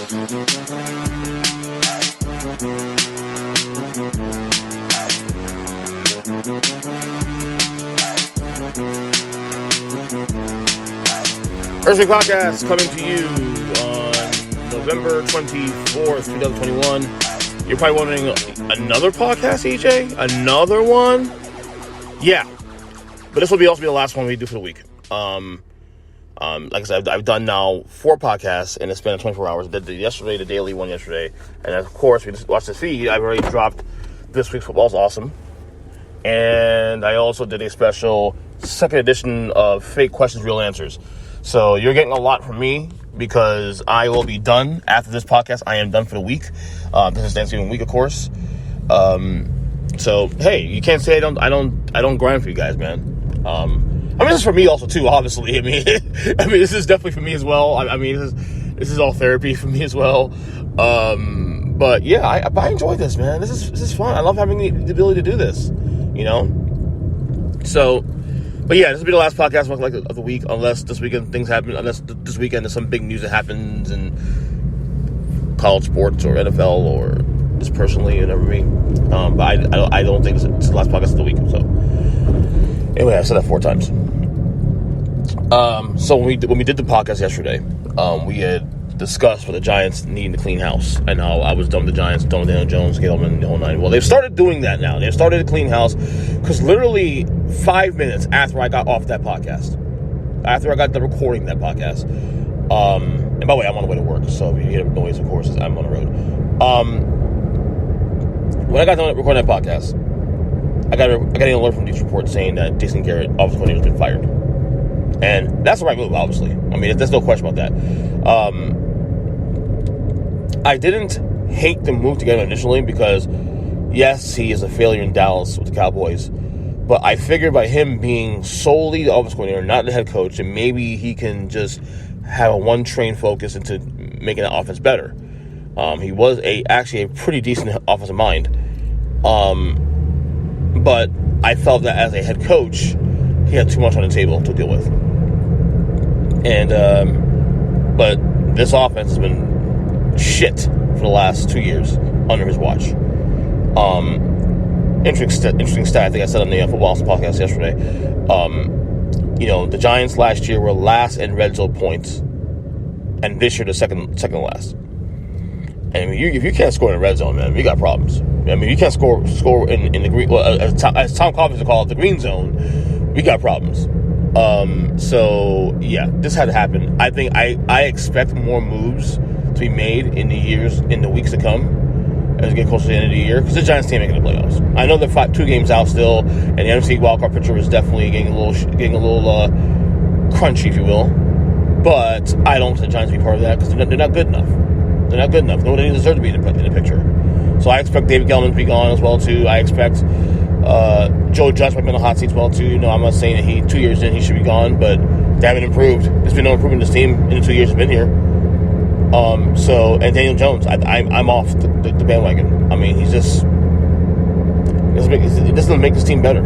Earnestly podcast coming to you on November 24th, 2021. You're probably wondering, another podcast, EJ? Another one? Yeah. But this will also be the last one we do for the week. Like I said, I've done now 4 podcasts in a span of 24 hours. I did yesterday, the daily one yesterday. And of course, we just watched the feed. I've already dropped This Week's Football's Awesome. And I also did a special second edition of Fake Questions, Real Answers. So you're getting a lot from me because I will be done after this podcast. I am done for the week. This is Thanksgiving week, of course. So hey, you can't say I don't grind for you guys, man. I mean, this is for me also too. Obviously, I mean, this is definitely for me as well. I mean, this is all therapy for me as well. But yeah, I enjoy this, man. This is fun. I love having the ability to do this. You know, so. But yeah, this will be the last podcast of the week, unless this weekend things happen. Unless this weekend there's some big news that happens in college sports or NFL or just personally, you know what I mean. But I don't think it's the last podcast of the week. So anyway, I said that 4 times. So when we did the podcast yesterday, we had discussed for the Giants needing to clean house and how I was done with the Giants, done with Daniel Jones, Gettleman, the whole 9. Well, they've started doing that now. They've started to clean house because literally 5 minutes after I got off that podcast, after I got done recording that podcast, and by the way, I'm on the way to work, so if you hear noise, of course, I'm on the road. When I got done recording that podcast, I got an alert from Deep Report saying that Jason Garrett, offensive coordinator, has been fired. And that's the right move, obviously. I mean, there's no question about that. I didn't hate the move together initially because, yes, he is a failure in Dallas with the Cowboys. But I figured by him being solely the offensive coordinator, not the head coach, and maybe he can just have a one-train focus into making the offense better. He was actually a pretty decent offensive mind. But I felt that as a head coach, he had too much on the table to deal with. And but this offense has been shit for the last 2 years under his watch. Interesting stat. I think I said on the Football Awesome podcast yesterday. The Giants last year were last in red zone points, and this year the second last. And I mean, if you can't score in the red zone, man, you got problems. I mean, you can't score in the green. Well, as Tom Coughlin would call it, the green zone. We got problems. So yeah, this had to happen. I think I expect more moves to be made in the weeks to come as we get closer to the end of the year, because the Giants team ain't making the playoffs. I know they're 2 games out still, and the NFC wildcard picture is definitely getting a little crunchy, if you will. But I don't want the Giants to be part of that because they're not good enough. They're not good enough. Nobody deserves to be in the picture. So I expect David Gettleman to be gone as well too. I expect Joe Judge might be in the hot seat as well too. You know, I'm not saying that 2 years in he should be gone, but they haven't improved. There's been no improvement in this team in the 2 years he's been here. And Daniel Jones, I'm off the bandwagon. I mean, it doesn't make this team better.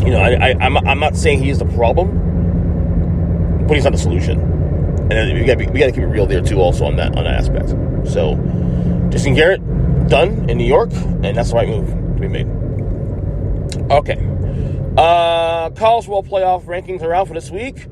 You know, I'm not saying he is the problem, but he's not the solution. And we got to keep it real there too, also on that aspect. So, Jason Garrett done in New York, and that's the right move to be made. Okay, college football playoff rankings are out for this week.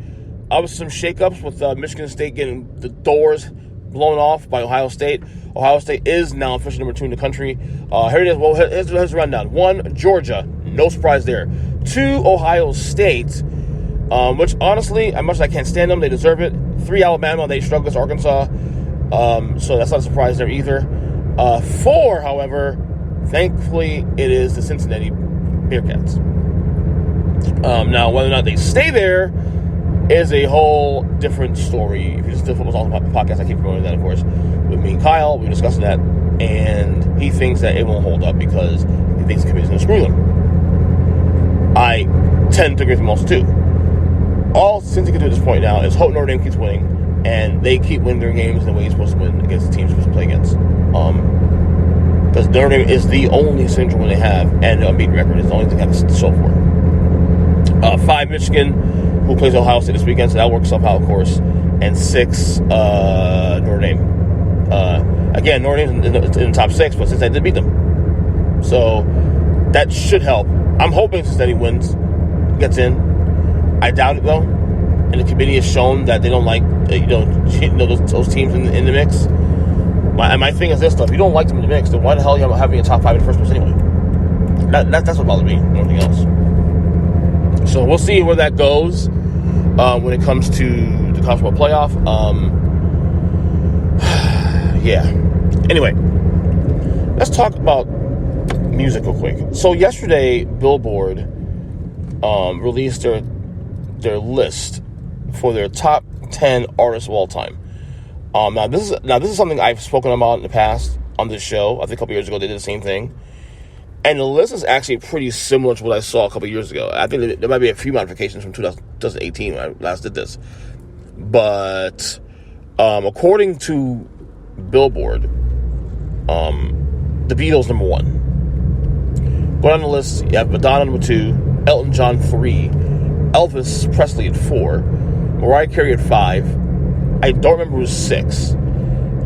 Obviously, some shakeups with Michigan State getting the doors blown off by Ohio State. Ohio State is now officially number 2 in the country. Here it is. Well, here's the rundown. 1, Georgia. No surprise there. 2, Ohio State, which honestly, as much as I can't stand them, they deserve it. 3, Alabama. They struggle against Arkansas. So that's not a surprise there either. 4, however, thankfully, it is the Cincinnati Bearcats. Now, whether or not they stay there is a whole different story. If you listen to the Football Awesome podcast, I keep promoting that, of course, with me and Kyle. We were discussing that, and he thinks that it won't hold up because he thinks the committee's going to screw them. I tend to agree with him also, too. All Cincy can do at this point now is hope Notre Dame keeps winning, and they keep winning their games the way you're supposed to win against the teams you're supposed to play against. Because Notre Dame is the only central one they have, and the unbeaten record is the only thing they have to show for. 5, Michigan, who plays Ohio State this weekend, so that works somehow, of course. and 6 Notre Dame. Again, Notre Dame's in the top 6, but Cincinnati did beat them. So that should help. I'm hoping Cincinnati wins, gets in. I doubt it, though. And the committee has shown that they don't like those teams in the mix. My thing is this, though. If you don't like them in the mix, then why the hell are you having a top 5 in the first place anyway? That's what bothers me, more than anything else. So we'll see where that goes when it comes to the college football playoff. Yeah. Anyway, let's talk about music real quick. So yesterday, Billboard released their list for their top 10 artists of all time. Now this is something I've spoken about in the past on this show. I think a couple years ago they did the same thing, and the list is actually pretty similar to what I saw a couple years ago. I think there might be a few modifications from 2018 when I last did this, but according to Billboard, the Beatles number 1. But on the list, you have Madonna number 2, Elton John 3, Elvis Presley at 4, Mariah Carey at 5. I don't remember who was 6.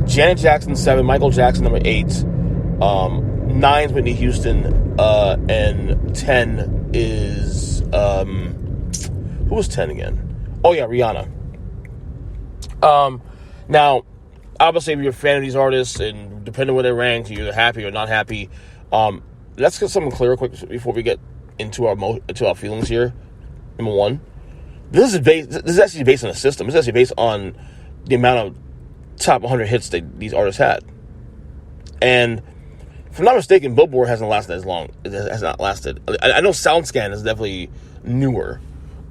Janet Jackson 7, Michael Jackson number 8, 9 Whitney Houston, and 10 is who was 10 again? Oh yeah, Rihanna. Now, obviously, if you're a fan of these artists, and depending on where they rank, you're either happy or not happy. Let's get something clear quick before we get into our feelings here. Number 1, this is actually based on a system. This is actually based on the amount of top 100 hits these artists had. And if I'm not mistaken, Billboard hasn't lasted as long. It has not lasted. I know SoundScan is definitely newer,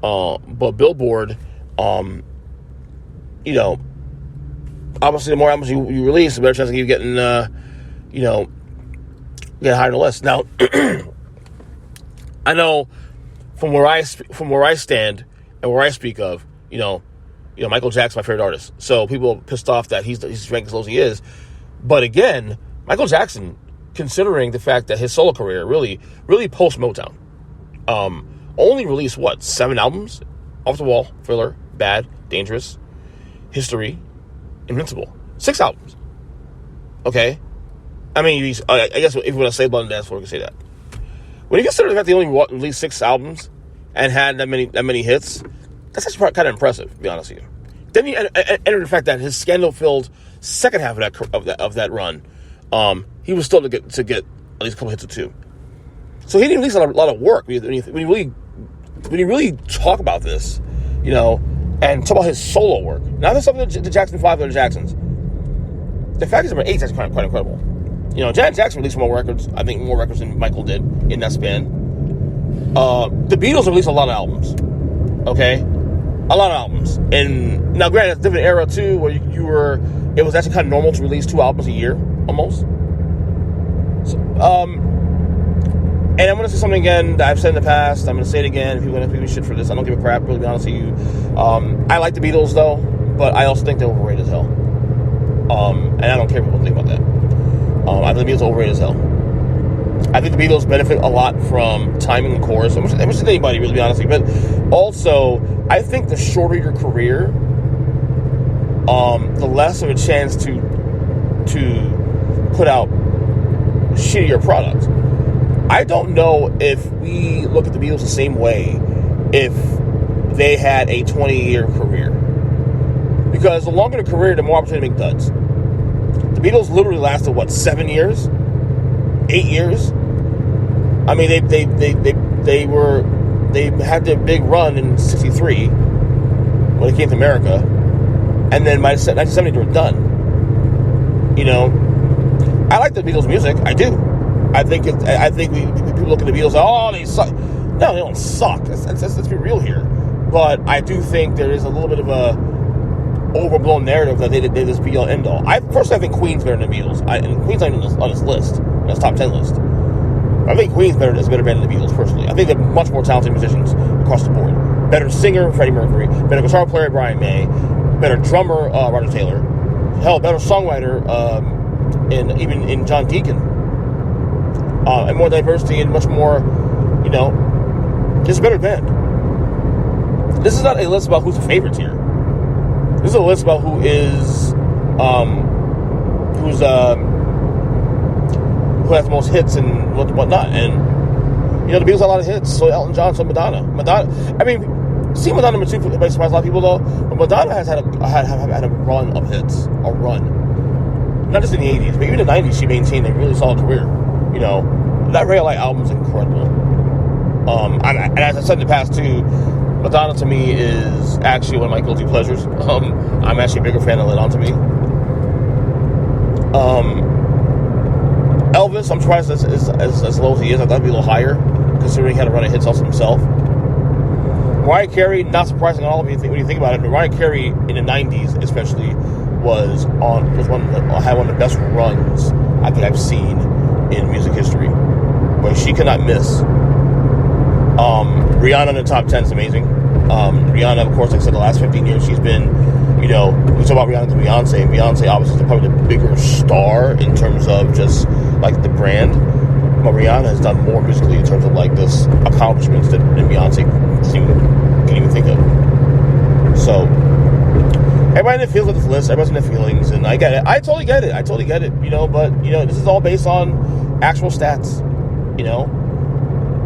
but Billboard, obviously, the more albums you release, the better chance of you getting, get higher on the list. Now, I know from where I stand and where I speak of, Michael Jackson's my favorite artist. So people are pissed off that he's ranked as low as he is. But again, Michael Jackson, considering the fact that his solo career really post Motown, only released 7 albums? Off the Wall, Thriller, Bad, Dangerous, History, Invincible. 6 albums. Okay? I mean, I guess if you want to say Blood and Dance, we can say that. When you consider the fact that he only released 6 albums and had that many hits, that's actually kind of impressive, to be honest with you. Then you enter the fact that his scandal-filled second half of that run, he was still to get at least a couple hits or 2. So he didn't release a lot of work when you really talk about this, and talk about his solo work. Now there's something the Jackson 5 or the Jacksons. The fact is number 8 is actually quite incredible. Janet Jackson released more records. I think more records than Michael did in that span. The Beatles released a lot of albums. Okay, a lot of albums. And now, granted, it's a different era too, where it was actually kind of normal to release 2 albums a year, almost. So, and I'm going to say something again that I've said in the past. I'm going to say it again. If you want to give me shit for this, I don't give a crap, really, to be honest with you. I like the Beatles, though, but I also think they're overrated as hell. And I don't care what people think about that. I think the Beatles are overrated as hell. I think the Beatles benefit a lot from timing and chorus, which is anybody, really, to be honest with you. But also, I think the shorter your career, the less of a chance to put out shittier products. I don't know if we look at the Beatles the same way if they had a 20-year career. Because the longer the career, the more opportunity to make duds. The Beatles literally lasted, 7 years? 8 years? I mean, they had their big run in '63 when they came to America, and then by 1970 they were done. I like the Beatles' music. I do. I think people look at the Beatles, oh, they suck. No, they don't suck. Let's be real here. But I do think there is a little bit of a overblown narrative that they this be all end all. I think Queen's better than the Beatles. And Queen's not on this list, on this top 10 list. I think Queen's is a better band than the Beatles, personally. I think they're much more talented musicians across the board. Better singer, Freddie Mercury. Better guitar player, Brian May. Better drummer, Roger Taylor. Hell, better songwriter, even in John Deacon. And more diversity and much more, just a better band. This is not a list about who's the favorites here. This is a list about who has the most hits and whatnot. And, you know, the Beatles had a lot of hits. So Elton John, so Madonna. I mean, see Madonna number 2 may surprise a lot of people, though. But Madonna has had a run of hits. A run. Not just in the 80s, but even in the 90s, she maintained a really solid career. You know, that Ray of Light album is incredible. And as I said in the past, too, Madonna to me is actually one of my guilty pleasures. I'm actually a bigger fan of Let On To Me. Elvis, I'm surprised as low as he is. I thought he'd be a little higher, considering he had a run of hits also himself. Mariah Carey, not surprising at all when you think about it. Mariah Carey in the 90s, especially, had one of the best runs I think I've seen in music history, where she could not miss. Rihanna in the top 10 is amazing. Rihanna, of course, like I said, the last 15 years she's been, you know, we talk about Rihanna to Beyonce. Beyonce obviously is probably the bigger star in terms of just like the brand. But Rihanna has done more musically in terms of like this accomplishments that Beyonce can't even think of. So everybody that feels with this list, everybody's in their feelings, and I get it. I totally get it. You know, but you know, this is all based on actual stats. You know.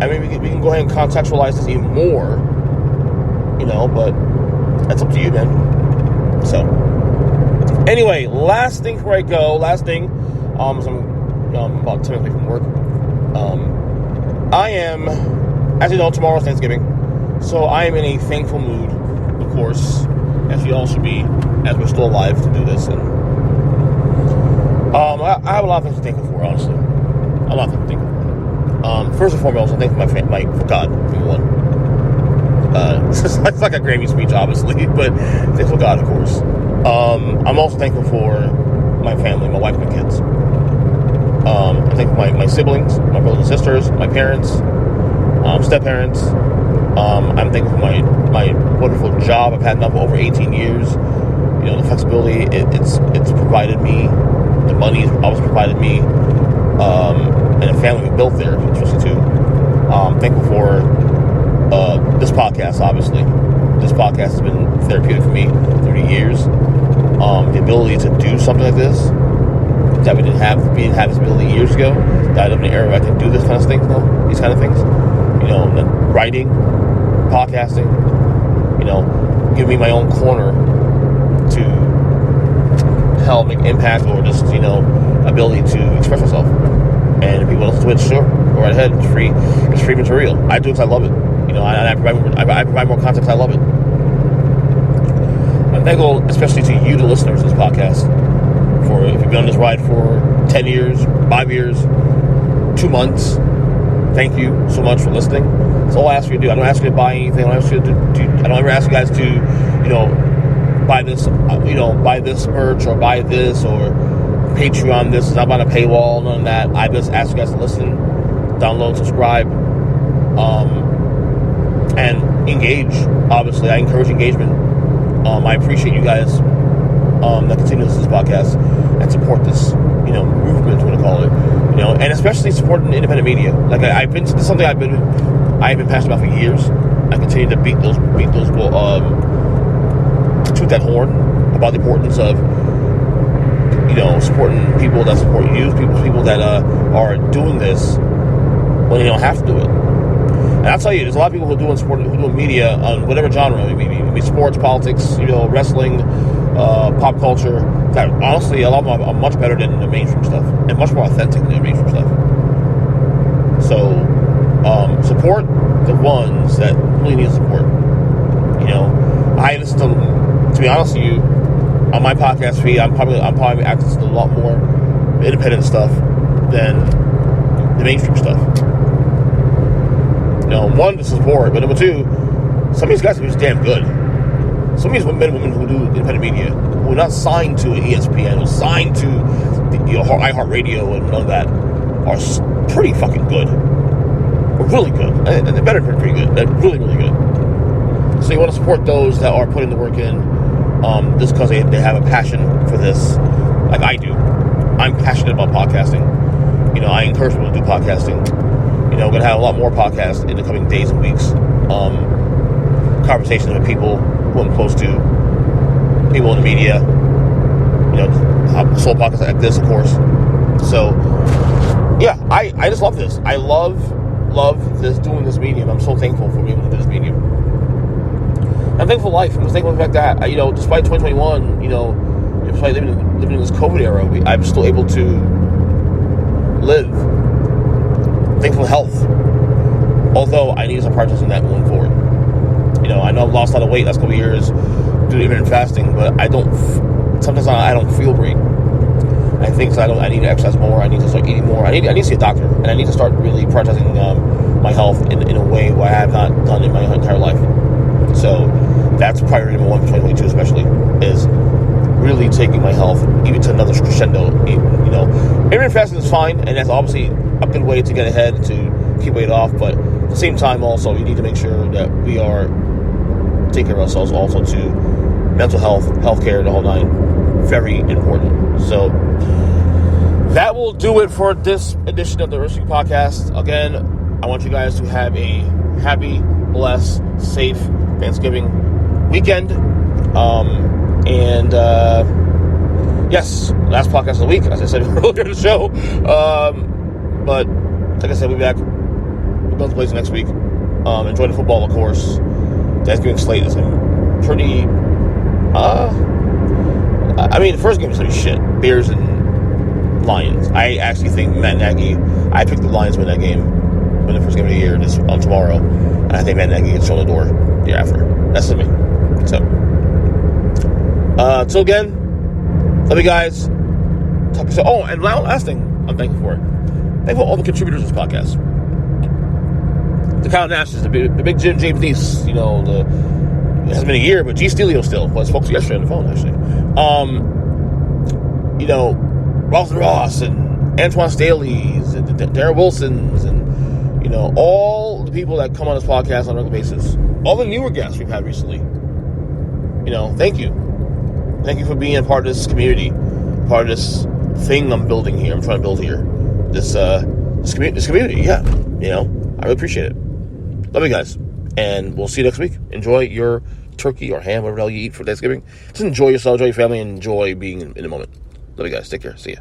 I mean, we can go ahead and contextualize this even more, you know, but that's up to you, man. So, anyway, last thing before I go, so I'm about 10 minutes away from work. I am, as you know, tomorrow's Thanksgiving, so I am in a thankful mood, of course, as we all should be, as we're still alive to do this. And I have a lot of things to thank you for, honestly. A lot of things to thank you for. First and foremost, I'm thankful for God, number one. It's like a Grammy speech, obviously, but thankful for God, of course. I'm also thankful for my family, my wife, and my kids. I'm thankful for my siblings, my brothers and sisters, my parents, step-parents. I'm thankful for my wonderful job I've had now for over 18 years. You know, the flexibility it's provided me, the money it's always provided me. And a family we built there, especially too. Thankful for this podcast, obviously. This podcast has been therapeutic for me 30 years. The ability to do something like this that we didn't have this ability years ago. That I live in an era where I can do this kind of thing, these kind of things. You know, writing, podcasting. You know, give me my own corner to help make impact, or just, you know, ability to express myself. And if people listen to it, sure, go right ahead. It's free. It's free material. I do it because I love it. You know, I provide more content because I love it. I'm thankful, especially to you, the listeners of this podcast, for if you've been on this ride for 10 years, 5 years, 2 months. Thank you so much for listening. That's all I ask you to do. I don't ask you to buy anything. I don't ever ask you guys to, you know, buy this merch or buy this or Patreon. This is not about a paywall, none of that. I just ask you guys to listen, download, subscribe, and engage. Obviously, I encourage engagement. I appreciate you guys that continue to listen to this podcast and support this, you know, movement, what I call it, you know, and especially supporting independent media. Like this is something I've been passionate about for years. I continue to beat those toot that horn about the importance of, you know, supporting people that support you, people that are doing this when they don't have to do it. And I'll tell you, there's a lot of people who are doing media on whatever genre, maybe sports, politics, you know, wrestling, pop culture, that honestly, a lot of them are much better than the mainstream stuff and much more authentic than the mainstream stuff. So, support the ones that really need support. You know, I listen to be honest with you, on my podcast feed, I'm probably accessing a lot more independent stuff than the mainstream stuff. You know, one, to support, but number two, some of these guys are just damn good. Some of these men and women who do independent media, who are not signed to ESPN, or signed to iHeartRadio and none of that, are pretty fucking good. Or really good. And they're better than pretty good. They're really, really good. So you want to support those that are putting the work in, just because they have a passion for this, like I do. I'm passionate about podcasting. You know, I encourage people to do podcasting. You know, we're going to have a lot more podcasts in the coming days and weeks. Conversations with people who I'm close to. people in the media, solo podcasts like this, of course. So, yeah, I just love this. I love this, doing this medium. I'm so thankful for being able to do this medium. I'm thankful for life. I'm thankful for the fact that, despite 2021, despite living in this COVID era, I'm still able to live. Thankful for health. Although I need to start practicing that moving forward. I know I've lost a lot of weight last couple of years due to intermittent fasting, but sometimes I don't feel great. I think I need to exercise more. I need to start eating more. I need to see a doctor, and I need to start really prioritizing my health in a way where I have not done in my entire life. So that's priority number one for 2022, especially, is really taking my health even to another crescendo. Intermittent fasting is fine, and that's obviously a good way to get ahead, to keep weight off, but at the same time also you need to make sure that we are taking care of ourselves also, to mental health, healthcare, the whole nine. Very important. So that will do it for this edition of the Earnestly podcast. Again, I want you guys to have a happy, blessed, safe Thanksgiving weekend. Yes, last podcast of the week, as I said earlier in the show. But like I said, we'll be back. We'll play next week. Enjoy the football, of course. Thanksgiving slate is pretty. The first game was pretty shit. Bears and Lions. I actually think Matt Nagy. I picked the Lions win that game, win the first game of the year tomorrow, and I think Matt Nagy gets shown the door the year after. That's to me. So, till again, love you guys. Talk to you. Oh, and last thing I'm thankful for. Thankful for all the contributors to this podcast. The Kyle Nashes, the big Jim James Neese, it hasn't been a year, but G. Stelio still was spoke to yesterday on the phone, actually. Ralston Ross and Antoine Staley's and Darren Wilson's and, all the people that come on this podcast on a regular basis. All the newer guests we've had recently. Thank you. Thank you for being a part of this community, part of this thing I'm building here. I'm trying to build here. This community, yeah. I really appreciate it. Love you guys. And we'll see you next week. Enjoy your turkey or ham, whatever the hell you eat for Thanksgiving. Just enjoy yourself, enjoy your family, and enjoy being in the moment. Love you guys. Take care. See ya.